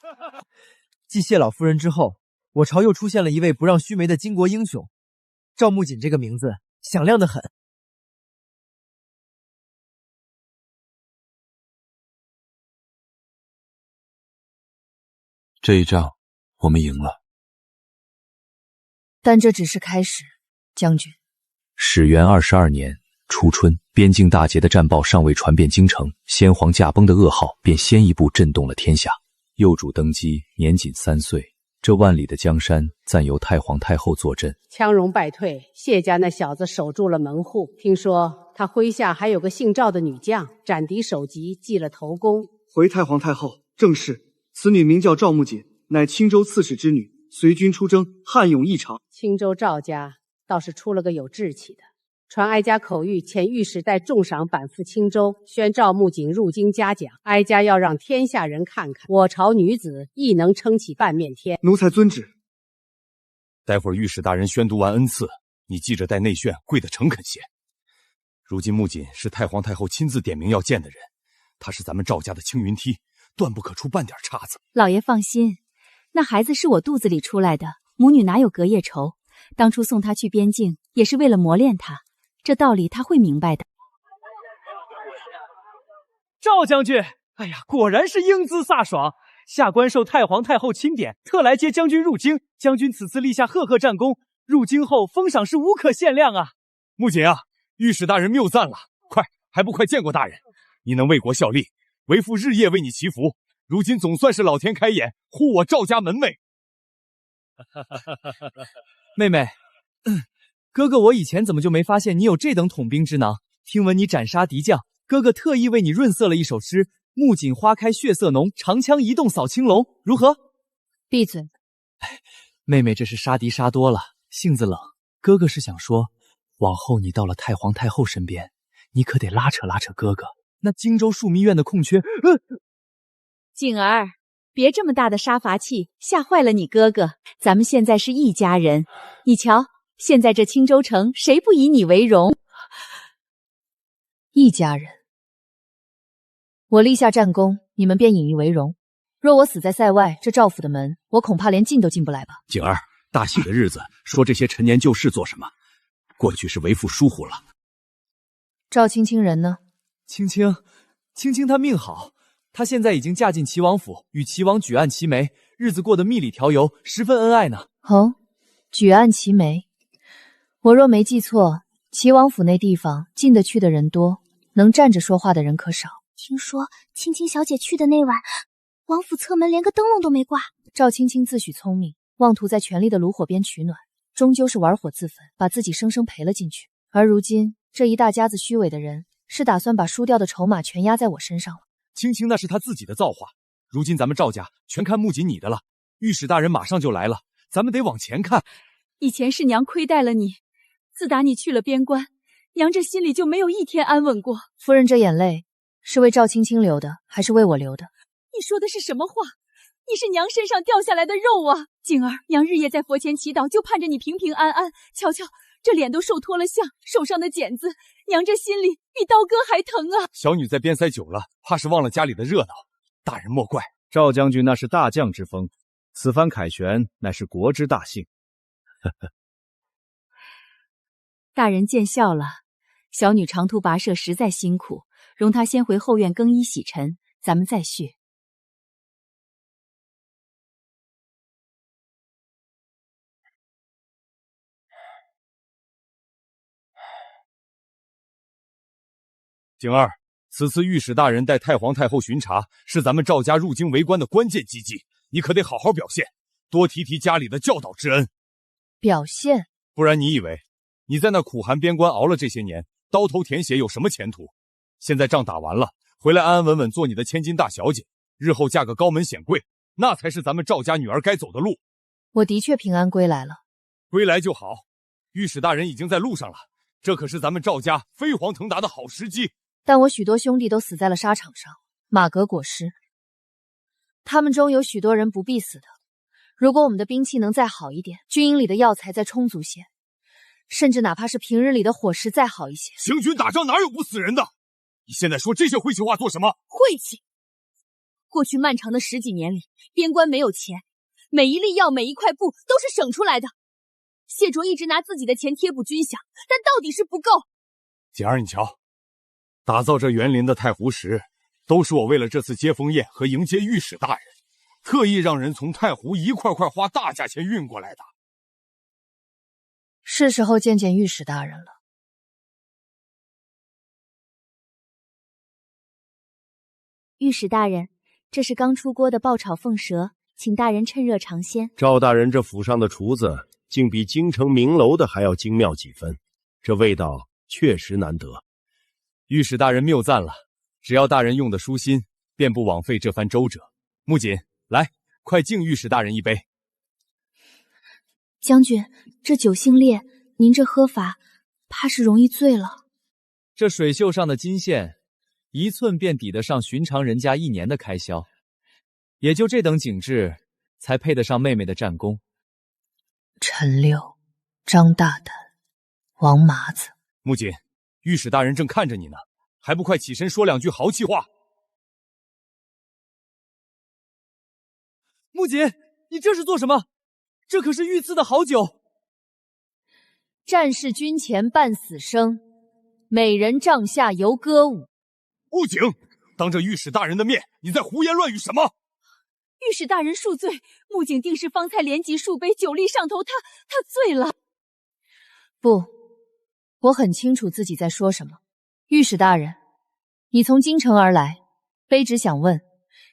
Speaker 7: 继谢老夫人之后，我朝又出现了一位不让须眉的巾帼英雄。赵木槿这个名字响亮得很。
Speaker 1: 这一仗我们赢了，
Speaker 3: 但这只是开始，将军。
Speaker 1: 始元22年初春，边境大捷的战报尚未传遍京城，先皇驾崩的噩耗便先一步震动了天下。幼主登基，年仅3岁，这万里的江山暂由太皇太后坐镇。
Speaker 9: 羌戎败退，谢家那小子守住了门户。听说他麾下还有个姓赵的女将，斩敌首级，记了头功。
Speaker 12: 回太皇太后，正是。此女名叫赵木槿，乃青州刺史之女，随军出征，悍勇异常。
Speaker 9: 青州赵家倒是出了个有志气的。传哀家口谕，遣御史带重赏赶赴青州，宣赵木槿入京嘉奖。哀家要让天下人看看，我朝女子亦能撑起半面天。
Speaker 12: 奴才遵旨。
Speaker 2: 待会儿御史大人宣读完恩赐，你记着带内宣跪得诚恳些。如今木槿是太皇太后亲自点名要见的人，他是咱们赵家的青云梯，断不可出半点岔子。
Speaker 4: 老爷放心，那孩子是我肚子里出来的，母女哪有隔夜仇？当初送他去边境，也是为了磨练他，这道理他会明白的。
Speaker 6: 赵将军，哎呀，果然是英姿飒爽。下官受太皇太后钦点，特来接将军入京。将军此次立下赫赫战功，入京后封赏是无可限量啊！
Speaker 2: 木槿啊，御史大人谬赞了，快，还不快见过大人？你能为国效力，为父日夜为你祈福，如今总算是老天开眼，护我赵家门楣。
Speaker 6: 妹妹，哥哥我以前怎么就没发现你有这等统兵之囊？听闻你斩杀敌将，哥哥特意为你润色了一首诗：木槿花开血色浓，长枪一动扫青龙。如何？
Speaker 3: 闭嘴！
Speaker 6: 妹妹这是杀敌杀多了，性子冷。哥哥是想说，往后你到了太皇太后身边，你可得拉扯拉扯哥哥。那荆州枢密院的空缺，
Speaker 4: 景儿，别这么大的杀伐气，吓坏了你哥哥。咱们现在是一家人，你瞧，现在这青州城谁不以你为荣？
Speaker 3: 一家人，我立下战功，你们便引以为荣。若我死在塞外，这赵府的门，我恐怕连进都进不来吧。
Speaker 8: 景儿，大喜的日子，说这些陈年旧事做什么？
Speaker 11: 过去是为父疏忽了。
Speaker 3: 赵青青人呢？
Speaker 6: 青青她命好，她现在已经嫁进齐王府，与齐王举案齐眉，日子过得蜜里调油，十分恩爱呢。
Speaker 3: 哦，举案齐眉。我若没记错，齐王府那地方进得去的人多，能站着说话的人可少。
Speaker 4: 听说青青小姐去的那晚，王府侧门连个灯笼都没挂。
Speaker 3: 赵青青自诩聪明，妄图在权力的炉火边取暖，终究是玩火自焚，把自己生生赔了进去。而如今这一大家子虚伪的人，是打算把输掉的筹码全压在我身上了。
Speaker 6: 青青那是他自己的造化，如今咱们赵家全看穆锦你的了。御史大人马上就来了，咱们得往前看。
Speaker 10: 以前是娘亏待了你，自打你去了边关，娘这心里就没有一天安稳过。
Speaker 3: 夫人这眼泪是为赵青青流的，还是为我流的？
Speaker 10: 你说的是什么话？你是娘身上掉下来的肉啊！景儿，娘日夜在佛前祈祷，就盼着你平平安安。瞧瞧，这脸都瘦脱了相，手上的茧子，娘这心里比刀割还疼啊！
Speaker 2: 小女在边塞久了，怕是忘了家里的热闹。大人莫怪，
Speaker 13: 赵将军那是大将之风，此番凯旋乃是国之大幸。
Speaker 10: 大人见笑了，小女长途跋涉实在辛苦，容她先回后院更衣洗尘，咱们再叙。
Speaker 2: 景儿，此次御史大人带太皇太后巡查，是咱们赵家入京为官的关键机机，你可得好好表现，多提提家里的教导之恩。
Speaker 3: 表现？
Speaker 2: 不然你以为你在那苦寒边关熬了这些年，刀头舔血有什么前途？现在仗打完了，回来安安稳稳做你的千金大小姐，日后嫁个高门显贵，那才是咱们赵家女儿该走的路。
Speaker 3: 我的确平安归来了，
Speaker 2: 归来就好。御史大人已经在路上了，这可是咱们赵家飞黄腾达的好时机。
Speaker 3: 但我许多兄弟都死在了沙场上，马革裹尸，他们中有许多人不必死的。如果我们的兵器能再好一点，军营里的药材再充足些，甚至哪怕是平日里的伙食再好一些。
Speaker 2: 行军打仗哪有不死人的？你现在说这些晦气话做什么？
Speaker 10: 晦气！过去漫长的10几年里，边关没有钱，每一粒药每一块布都是省出来的。谢卓一直拿自己的钱贴补军饷，但到底是不够。
Speaker 2: 景儿，你瞧，打造这园林的太湖石，都是我为了这次接风宴和迎接御史大人，特意让人从太湖一块块花大价钱运过来的。
Speaker 3: 是时候见见御史大人了。
Speaker 4: 御史大人，这是刚出锅的爆炒凤舌，请大人趁热尝鲜。
Speaker 11: 赵大人这府上的厨子，竟比京城名楼的还要精妙几分，这味道确实难得。
Speaker 2: 御史大人谬赞了，只要大人用的舒心，便不枉费这番周折。穆锦，来，快敬御史大人一杯。
Speaker 4: 将军，这酒性烈，您这喝法，怕是容易醉了。
Speaker 6: 这水袖上的金线，1寸便抵得上寻常人家1年的开销，也就这等景致，才配得上妹妹的战功。
Speaker 3: 陈六、张大胆、王麻子。
Speaker 2: 穆锦，御史大人正看着你呢，还不快起身说2句豪气话？
Speaker 6: 穆锦，你这是做什么？这可是御赐的好酒。
Speaker 3: 战士军前半死生，美人帐下游歌舞。
Speaker 2: 穆景，当着御史大人的面，你在胡言乱语什么？
Speaker 10: 御史大人恕罪，穆景定是方才连集数杯，酒力上头，他醉了。
Speaker 3: 不，我很清楚自己在说什么。御史大人，你从京城而来，卑职想问，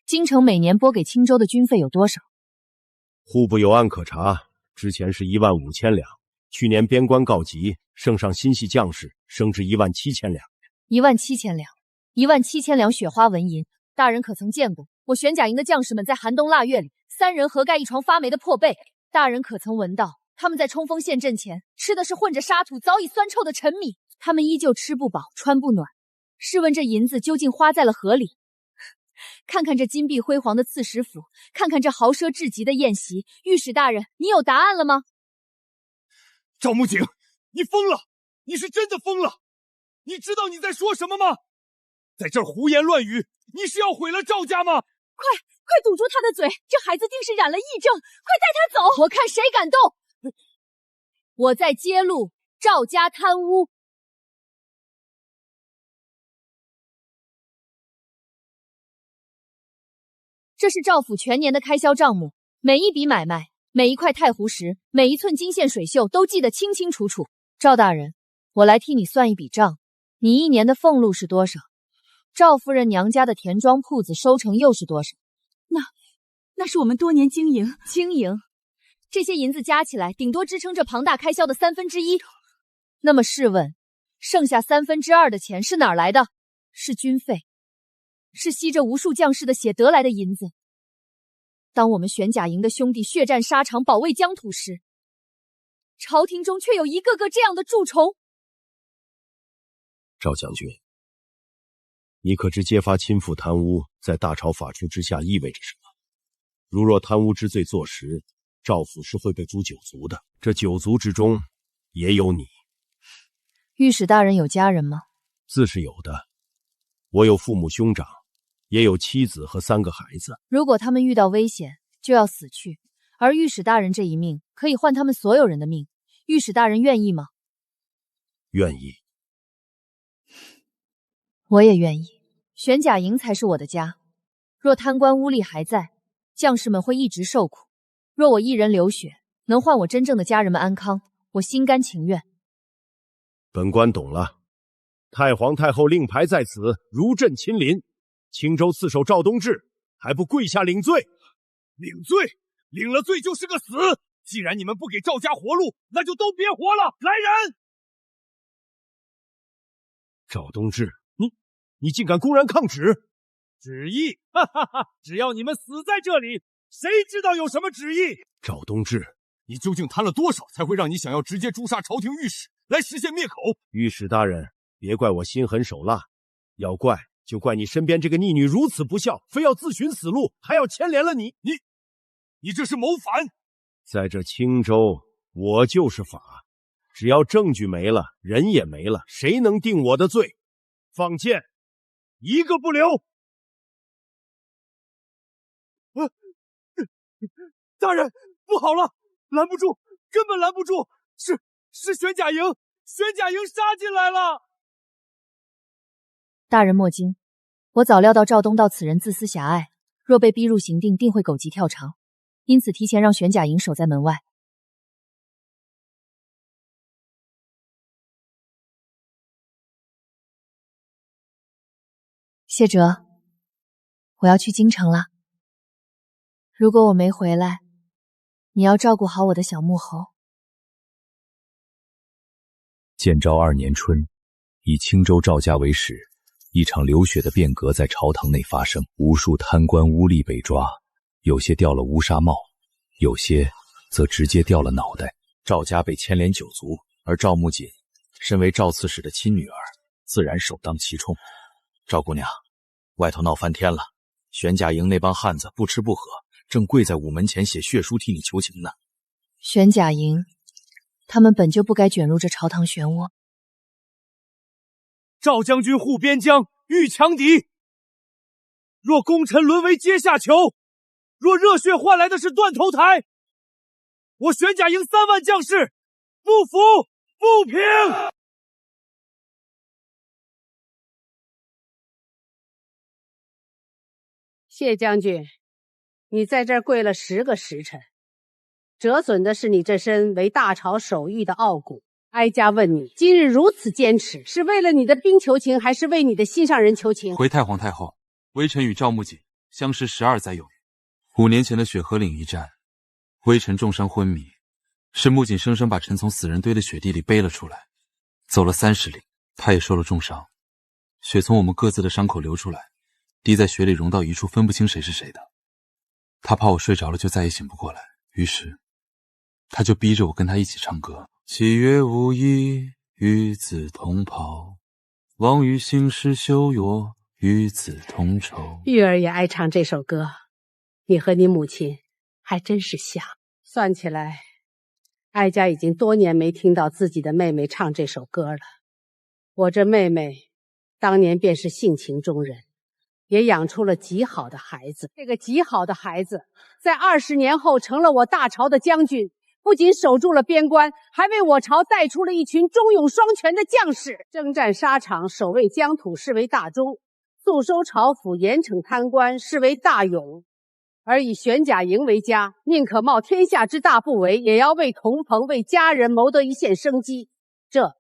Speaker 3: 京城每年拨给青州的军费有多少？
Speaker 11: 户部有案可查，之前是15000两，去年边关告急，圣上心系将士，升至17000两。
Speaker 3: 17000两，17000两雪花纹银，大人可曾见过？我玄甲营的将士们在寒冬腊月里，3人合盖一床发霉的破被，大人可曾闻到他们在冲锋陷阵前吃的是混着沙土早已酸臭的陈米？他们依旧吃不饱穿不暖，试问这银子究竟花在了何里？看看这金碧辉煌的刺史府，看看这豪奢至极的宴席，御史大人，你有答案了吗？
Speaker 2: 赵穆景，你疯了！你是真的疯了！你知道你在说什么吗？在这儿胡言乱语，你是要毁了赵家吗？
Speaker 10: 快堵住他的嘴！这孩子定是染了疫症，快带他走！
Speaker 3: 我看谁敢动！我在揭露赵家贪污。这是赵府全年的开销账目，每一笔买卖，每一块太湖石，每一寸金线水绣都记得清清楚楚。赵大人，我来替你算一笔账，你一年的俸禄是多少？赵夫人娘家的田庄铺子收成又是多少？
Speaker 10: 那是我们多年经营。
Speaker 3: 这些银子加起来，顶多支撑这庞大开销的1/3。那么试问，剩下2/3的钱是哪儿来的？是军费，是吸着无数将士的血得来的银子。当我们玄甲营的兄弟血战沙场，保卫疆土时，朝廷中却有一个个这样的蛀虫。
Speaker 11: 赵将军，你可知揭发亲父贪污在大朝法出之下意味着什么？如若贪污之罪坐实，赵府是会被诛9族的。这9族之中，也有你。
Speaker 3: 御史大人有家人吗？
Speaker 11: 自是有的，我有父母兄长，也有妻子和3个孩子。
Speaker 3: 如果他们遇到危险，就要死去，而御史大人这一命可以换他们所有人的命。御史大人愿意吗？
Speaker 11: 愿意。
Speaker 3: 我也愿意。玄甲营才是我的家，若贪官污吏还在，将士们会一直受苦。若我一人流血，能换我真正的家人们安康，我心甘情愿。
Speaker 11: 本官懂了。太皇太后令牌在此，如朕亲临。青州刺首赵东志还不跪下领罪？
Speaker 2: 领罪？领了罪就是个死！既然你们不给赵家活路，那就都别活了！来人！
Speaker 11: 赵东志，你竟敢公然抗旨！
Speaker 2: 旨意？哈哈哈！只要你们死在这里，谁知道有什么旨意？
Speaker 11: 赵东志，
Speaker 2: 你究竟贪了多少，才会让你想要直接诛杀朝廷御史，来实现灭口？
Speaker 11: 御史大人，别怪我心狠手辣，要怪就怪你身边这个逆女如此不孝，非要自寻死路，还要牵连了你。
Speaker 2: 你这是谋反！
Speaker 11: 在这青州，我就是法，只要证据没了，人也没了，谁能定我的罪？放箭，一个不留！
Speaker 2: 大人，不好了，拦不住，根本拦不住！是玄甲营，玄甲营杀进来了！
Speaker 3: 大人莫惊，我早料到赵东道此人自私狭隘，若被逼入刑定，定会狗急跳墙，因此提前让玄甲营守在门外。谢哲，我要去京城了。如果我没回来，你要照顾好我的小穆侯。
Speaker 1: 建昭2年春，以青州赵家为始，一场流血的变革在朝堂内发生，无数贪官污吏被抓，有些掉了乌纱帽，有些则直接掉了脑袋。赵家被牵连9族，而赵木槿身为赵刺史的亲女儿，自然首当其冲。赵姑娘，外头闹翻天了，玄甲营那帮汉子不吃不喝，正跪在午门前写血书替你求情呢。
Speaker 3: 玄甲营，他们本就不该卷入这朝堂漩涡。
Speaker 2: 赵将军护边疆，御强敌。若功臣沦为阶下囚，若热血换来的是断头台，我玄甲营3万将士不服不平！
Speaker 14: 谢将军，你在这儿跪了10个时辰，折损的是你这身为大朝守御的傲骨。哀家问你，今日如此坚持，是为了你的兵求情，还是为你的心上人求情？
Speaker 15: 回太皇太后，微臣与赵木槿相识12载有余，5年前的雪河岭一战，微臣重伤昏迷，是木槿生生把臣从死人堆的雪地里背了出来，走了30里，他也受了重伤，血从我们各自的伤口流出来，滴在雪里融到一处，分不清谁是谁的。他怕我睡着了就再也醒不过来，于是他就逼着我跟他一起唱歌。7月5日，与子同袍，望与兴师修yor与子同酬。
Speaker 14: 玉儿也爱唱这首歌，你和你母亲还真是像。算起来，哀家已经多年没听到自己的妹妹唱这首歌了。我这妹妹当年便是性情中人，也养出了极好的孩子。这个极好的孩子在20年后成了我大朝的将军，不仅守住了边关，还为我朝带出了一群忠勇双全的将士，征战沙场，守卫疆土，是为大忠；肃收朝府，严惩贪官，是为大勇。而以玄甲营为家，宁可冒天下之大不韪，也要为同朋、为家人谋得一线生机，这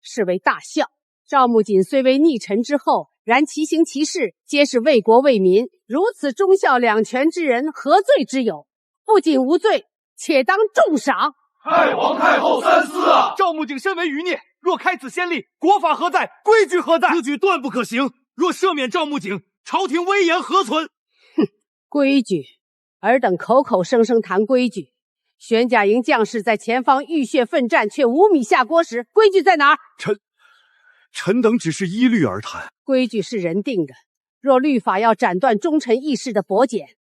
Speaker 14: 是为大孝。赵木槿虽为逆臣之后，然其行其事皆是为国为民，如此忠孝两全之人，何罪之有？不仅无罪，且当重赏。
Speaker 8: 太皇太后三思啊！赵木槿身为余孽，若开此先例，国法何在？规矩何在？此举断不可行。若赦免赵木槿，朝廷威严何存？
Speaker 14: 哼，规矩！尔等口口声声谈规矩，玄甲营将士在前方浴血奋战，却无米下锅时，规矩在哪儿？
Speaker 11: 臣等只是依律而谈。
Speaker 14: 规矩是人定的，若律法要斩断忠臣义士的脖茧，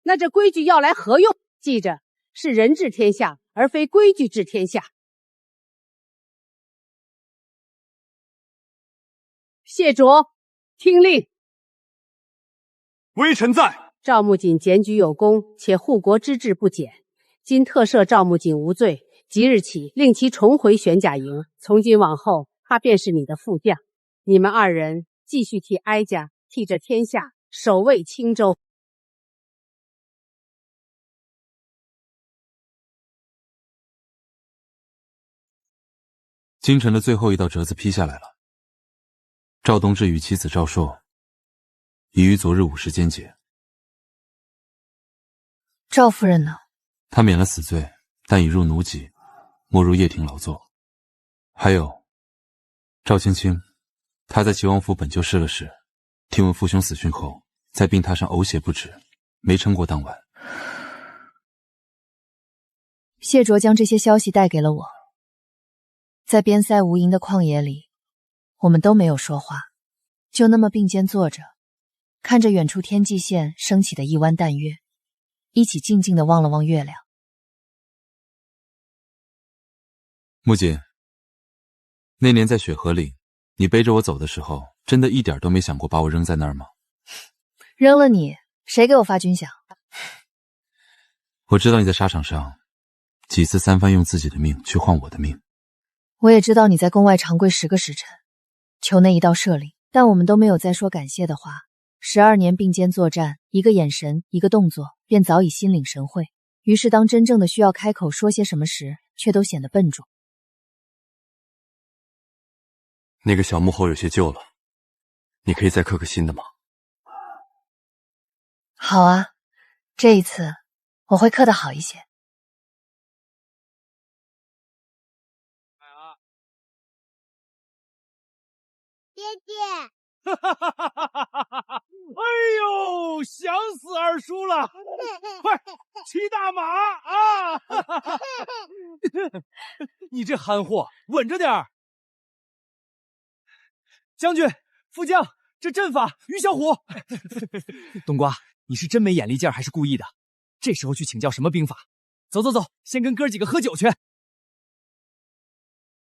Speaker 14: 那这规矩要来何用？记着，是人治天下，而非规矩治天下。谢卓，听令。
Speaker 8: 微臣在。
Speaker 14: 赵木槿检举有功，且护国之志不减，今特赦赵木槿无罪，即日起令其重回玄甲营，从今往后他便是你的副将。你们二人继续替哀家，替着天下守卫青州。
Speaker 15: 京城的最后一道折子批下来了。赵东志与其子赵硕已于昨日午时间解。
Speaker 3: 赵夫人呢？
Speaker 15: 她免了死罪，但已入奴籍，没入掖庭劳作。还有赵青青，她在齐王府本就失了势，听闻父兄死讯后，在病榻上呕血不止，没撑过当晚。
Speaker 3: 谢卓将这些消息带给了我。在边塞无垠的旷野里，我们都没有说话，就那么并肩坐着，看着远处天际线升起的一弯淡月，一起静静地望了望月亮。
Speaker 15: 木槿，那年在雪河岭，你背着我走的时候，真的一点都没想过把我扔在那儿吗？
Speaker 3: 扔了你，谁给我发军饷？
Speaker 15: 我知道你在沙场上几次三番用自己的命去换我的命。
Speaker 3: 我也知道你在宫外长跪10个时辰，求那一道赦令，但我们都没有再说感谢的话。12年并肩作战，一个眼神，一个动作，便早已心领神会。于是当真正的需要开口说些什么时，却都显得笨重。
Speaker 8: 那个小木猴有些旧了，你可以再刻个新的吗？
Speaker 3: 好啊，这一次我会刻得好一些。
Speaker 16: 爹爹。
Speaker 2: 哎呦，想死二叔了！快骑大马啊！
Speaker 6: 你这憨货，稳着点儿！将军、副将，这阵法，于小虎。冬瓜，你是真没眼力劲儿，还是故意的？这时候去请教什么兵法？走走走，先跟哥几个喝酒去。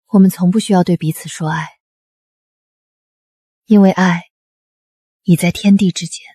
Speaker 3: 我们从不需要对彼此说爱，因为爱已在天地之间。